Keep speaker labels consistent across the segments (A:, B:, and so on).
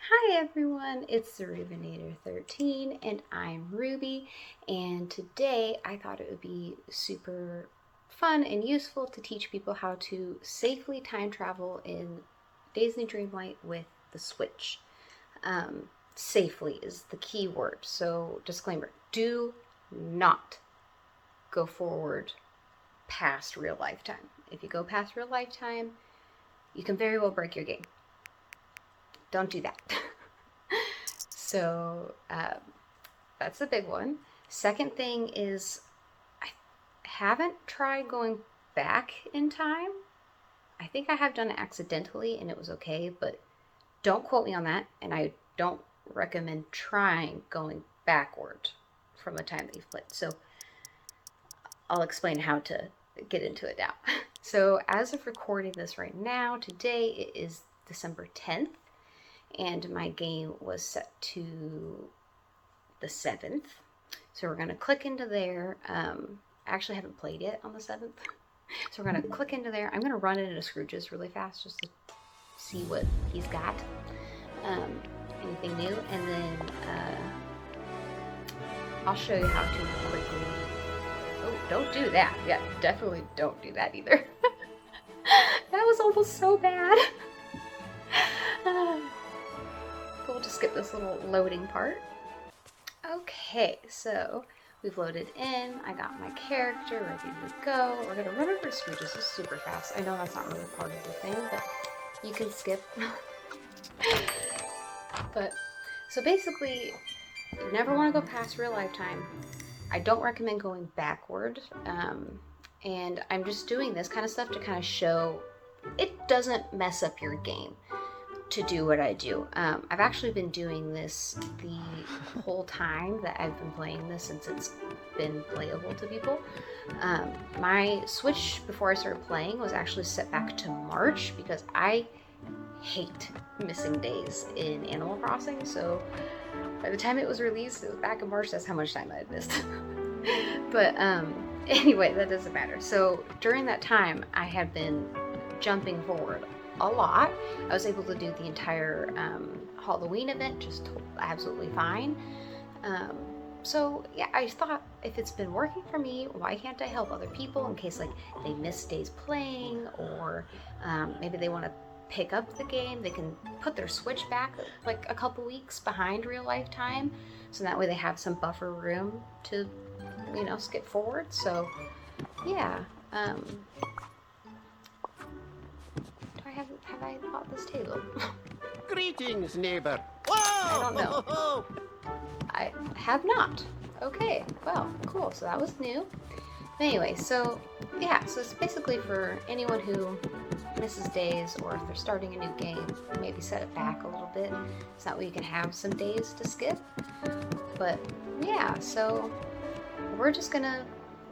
A: Hi everyone, it's the Rubinator 13 and I'm Ruby, and today I thought it would be super fun and useful to teach people how to safely time travel in Disney Dreamlight with the Switch. Safely is the key word, so disclaimer, do not go forward past real lifetime. If you go past real lifetime, you can very well break your game. Don't do that. So that's the big one. Second thing is I haven't tried going back in time. I think I have done it accidentally and it was okay, but don't quote me on that. And I don't recommend trying going backward from the time that you've played. So I'll explain how to get into it now. So as of recording this right now, today it is December 10th. And my game was set to the 7th. So we're going to click into there. I actually haven't played yet on the 7th. So we're going to click into there. I'm going to run it into Scrooge's really fast just to see what he's got. Anything new. And then I'll show you how to quickly... Oh, don't do that. Yeah, definitely don't do that either. That was almost so bad. We'll just skip this little loading part. Okay, so we've loaded in. I got my character ready to go. We're gonna run over Scrooge's super fast. I know that's not really part of the thing, but you can skip. But so basically, you never want to go past real lifetime. I don't recommend going backward. And I'm just doing this kind of stuff to kind of show it doesn't mess up your game to do what I do. I've actually been doing this the whole time that I've been playing this, since it's been playable to people. My Switch before I started playing was actually set back to March because I hate missing days in Animal Crossing. So by the time it was released, it was back in March. That's how much time I had missed. But anyway, that doesn't matter. So during that time, I had been jumping forward a lot. I was able to do the entire Halloween event just absolutely fine. So yeah, I thought if it's been working for me, why can't I help other people in case like they miss days playing, or maybe they want to pick up the game. They can put their Switch back like a couple weeks behind real life time, so that way they have some buffer room to, you know, skip forward. So yeah. Have I bought this table?
B: Greetings, neighbor.
A: I don't know. I have not. Okay, well, cool. So that was new. Anyway, so yeah, so it's basically for anyone who misses days, or if they're starting a new game, maybe set it back a little bit. So that way you can have some days to skip. But yeah, so we're just gonna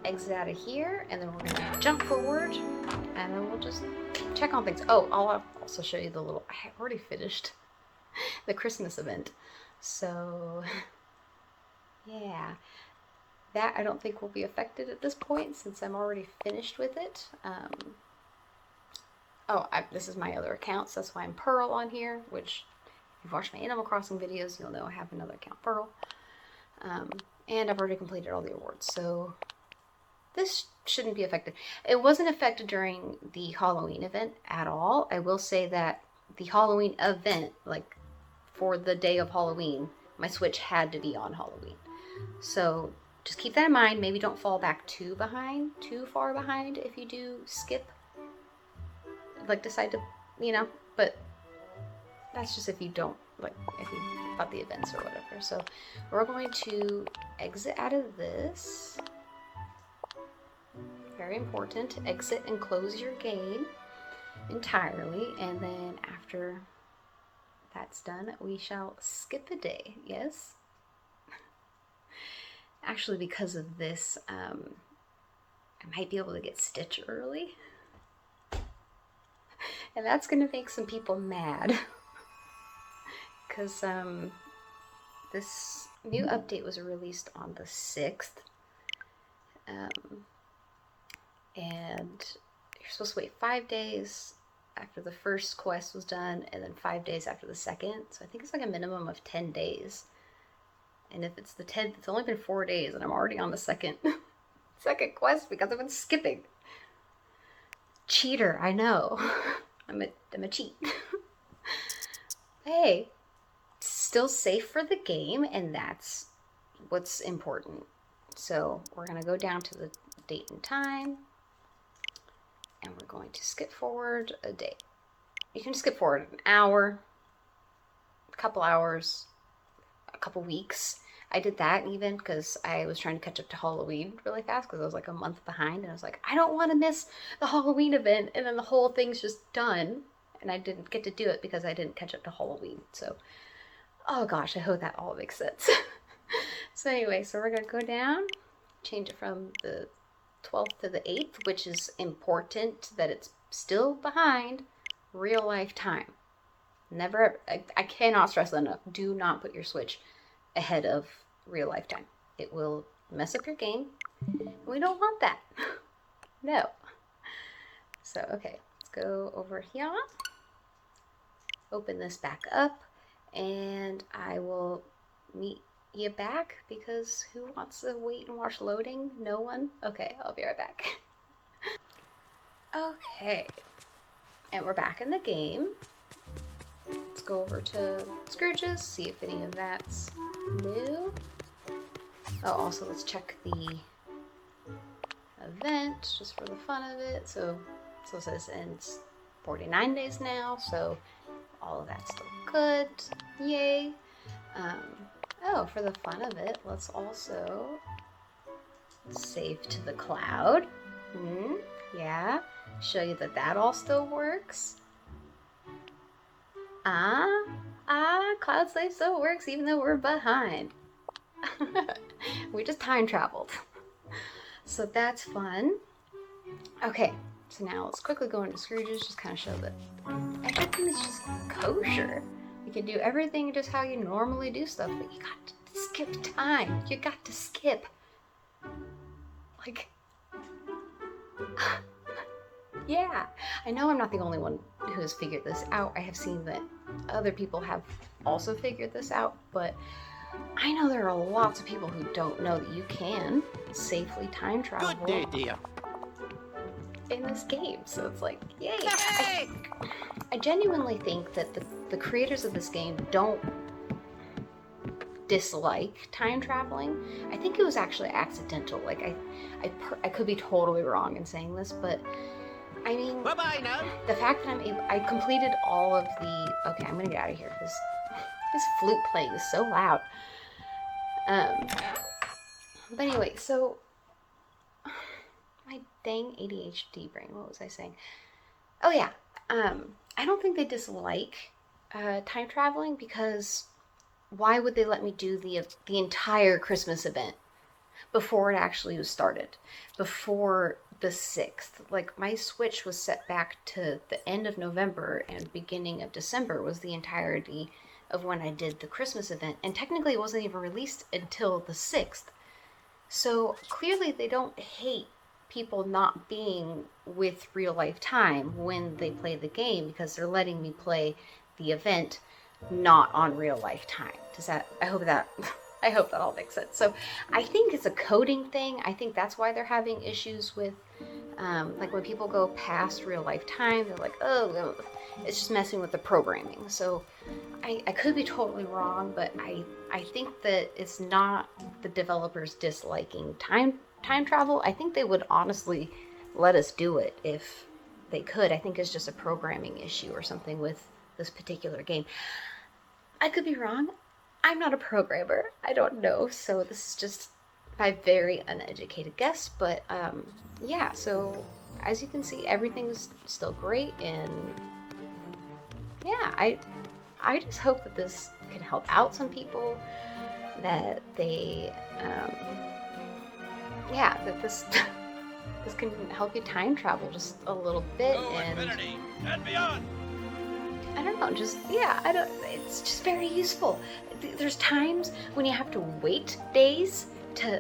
A: exit out of here, and then we're gonna jump forward, and then we'll just check on things. Oh, I'll also show you the little... I already finished the Christmas event, so yeah, that I don't think will be affected at this point since I'm already finished with it. This is my other account, so that's why I'm Pearl on here, which if you've watched my Animal Crossing videos, you'll know I have another account, Pearl. And I've already completed all the awards, so this shouldn't be affected. It wasn't affected during the Halloween event at all. I will say that the Halloween event, like for the day of Halloween, my Switch had to be on Halloween. So just keep that in mind. Maybe don't fall back too far behind if you do skip, like decide to, you know, but that's just if you don't, like if you bought the events or whatever. So we're going to exit out of this. Very important. Exit and close your game entirely, and then after that's done, we shall skip a day. Yes? Actually, because of this, I might be able to get Stitch early. And that's going to make some people mad. Because this new update was released on the 6th. And you're supposed to wait 5 days after the first quest was done, and then 5 days after the second. So I think it's like a minimum of 10 days. And if it's the 10th, it's only been 4 days, and I'm already on the second quest because I've been skipping. Cheater, I know. I'm a cheat. Hey, still safe for the game, and that's what's important. So we're gonna go down to the date and time, and we're going to skip forward a day. You can skip forward an hour, a couple hours, a couple weeks. I did that even because I was trying to catch up to Halloween really fast because I was like a month behind, and I was like, I don't want to miss the Halloween event, and then the whole thing's just done, and I didn't get to do it because I didn't catch up to Halloween. So, oh gosh, I hope that all makes sense. So anyway, so we're gonna go down, change it from the 12th to the 8th, which is important that it's still behind real life time. Never, I cannot stress that enough. Do not put your Switch ahead of real life time. It will mess up your game. We don't want that. No. So, okay, let's go over here. Open this back up, and I will meet you back because who wants to wait and watch loading? No one? Okay, I'll be right back. Okay, and we're back in the game. Let's go over to Scrooge's, see if any of that's new. Oh, also let's check the event just for the fun of it. So it says ends 49 days now, so all of that's still good. Yay. Oh, for the fun of it, let's also save to the cloud. Yeah, show you that all still works. Cloud save still works even though we're behind. We just time traveled. So that's fun. Okay, so now let's quickly go into Scrooge's, just kind of show that everything is just kosher. You can do everything just how you normally do stuff, but you got to skip time. You got to skip. Like, yeah. I know I'm not the only one who has figured this out. I have seen that other people have also figured this out, but I know there are lots of people who don't know that you can safely time travel.
B: Good day, dear.
A: In this game, so it's like, yay! I genuinely think that the creators of this game don't dislike time traveling. I think it was actually accidental. Like I could be totally wrong in saying this, but I mean,
B: Bye-bye now.
A: the fact that I completed all of the. Okay, I'm gonna get out of here because this flute playing is so loud. But anyway, so. My dang ADHD brain, what was I saying? Oh yeah, I don't think they dislike time traveling because why would they let me do the entire Christmas event before it actually was started? Before the 6th. Like, my Switch was set back to the end of November, and beginning of December was the entirety of when I did the Christmas event, and technically it wasn't even released until the 6th. So clearly they don't hate people not being with real life time when they play the game because they're letting me play the event not on real life time. I hope that all makes sense. So I think it's a coding thing. I think that's why they're having issues with like when people go past real life time, they're like, oh, it's just messing with the programming. So I could be totally wrong, but I think that it's not the developers disliking time travel. I think they would honestly let us do it if they could. I think it's just a programming issue or something with this particular game. I could be wrong. I'm not a programmer. I don't know. So this is just my very uneducated guess. But yeah, so as you can see, everything's still great. And yeah, I just hope that this can help out some people, that they that this can help you time travel just a little bit. And
B: infinity and beyond.
A: I don't know, it's just very useful. There's times when you have to wait days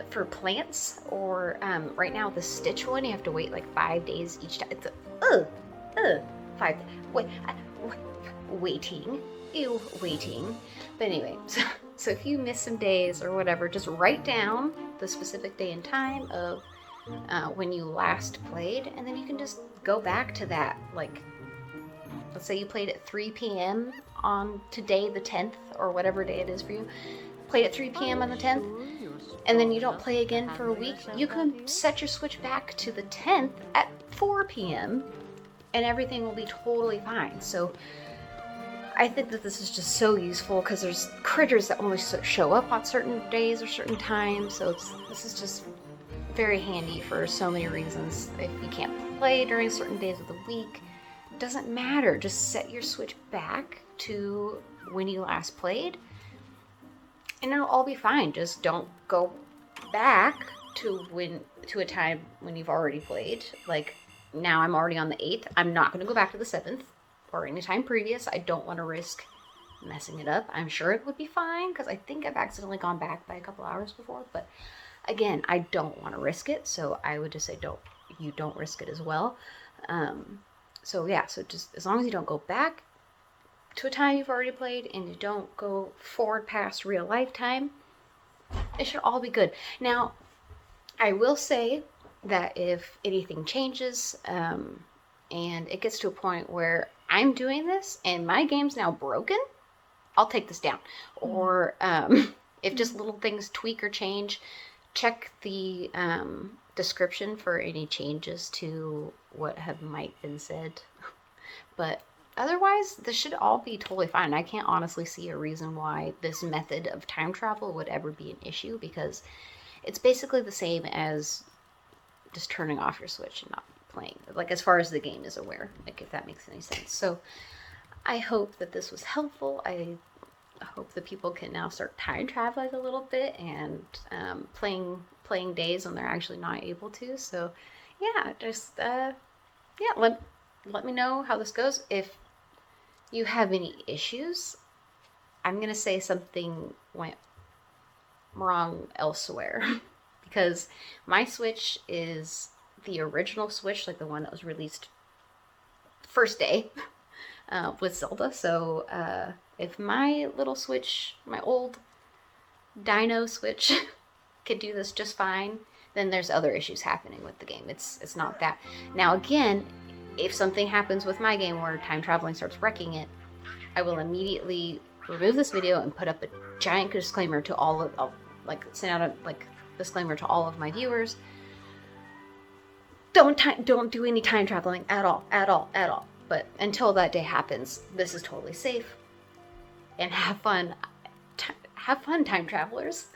A: for plants, or right now the Stitch one, you have to wait like 5 days each time. It's 5. Wait, waiting. Ew, waiting. But anyway, so if you miss some days or whatever, just write down the specific day and time of when you last played, and then you can just go back to that. Like, let's say you played at 3 p.m. on today, the 10th, or whatever day it is for you. Played at 3 p.m. on the 10th, and then you don't play again for a week. You can set your Switch back to the 10th at 4 p.m. and everything will be totally fine. So I think that this is just so useful because there's critters that only show up on certain days or certain times. So this is just very handy for so many reasons. If you can't play during certain days of the week, it doesn't matter. Just set your Switch back to when you last played and it'll all be fine. Just don't go back to a time when you've already played. Like, now I'm already on the 8th. I'm not going to go back to the 7th or any time previous. I don't want to risk messing it up. I'm sure it would be fine because I think I've accidentally gone back by a couple hours before. But again, I don't want to risk it. So I would just say you don't risk it as well. So yeah, so just as long as you don't go back to a time you've already played and you don't go forward past real life time, it should all be good. Now, I will say that if anything changes and it gets to a point where I'm doing this and my game's now broken, I'll take this down. Or if just little things tweak or change, check the description for any changes to what might been said. But otherwise, this should all be totally fine. I can't honestly see a reason why this method of time travel would ever be an issue, because it's basically the same as just turning off your Switch and not playing, like, as far as the game is aware, like, if that makes any sense. So I hope that this was helpful. I hope that people can now start time traveling a little bit and playing days when they're actually not able to. So yeah, just let me know how this goes. If you have any issues, I'm gonna say something went wrong elsewhere. Because my Switch is the original Switch, like the one that was released first day with Zelda. So if my little Switch, my old Dino Switch, could do this just fine, then there's other issues happening with the game. It's not that. Now again, if something happens with my game where time traveling starts wrecking it, I will immediately remove this video and put up a giant disclaimer to all of, send out a disclaimer to all of my viewers. Don't do any time traveling at all. But until that day happens, this is totally safe. And have fun. Have fun, time travelers.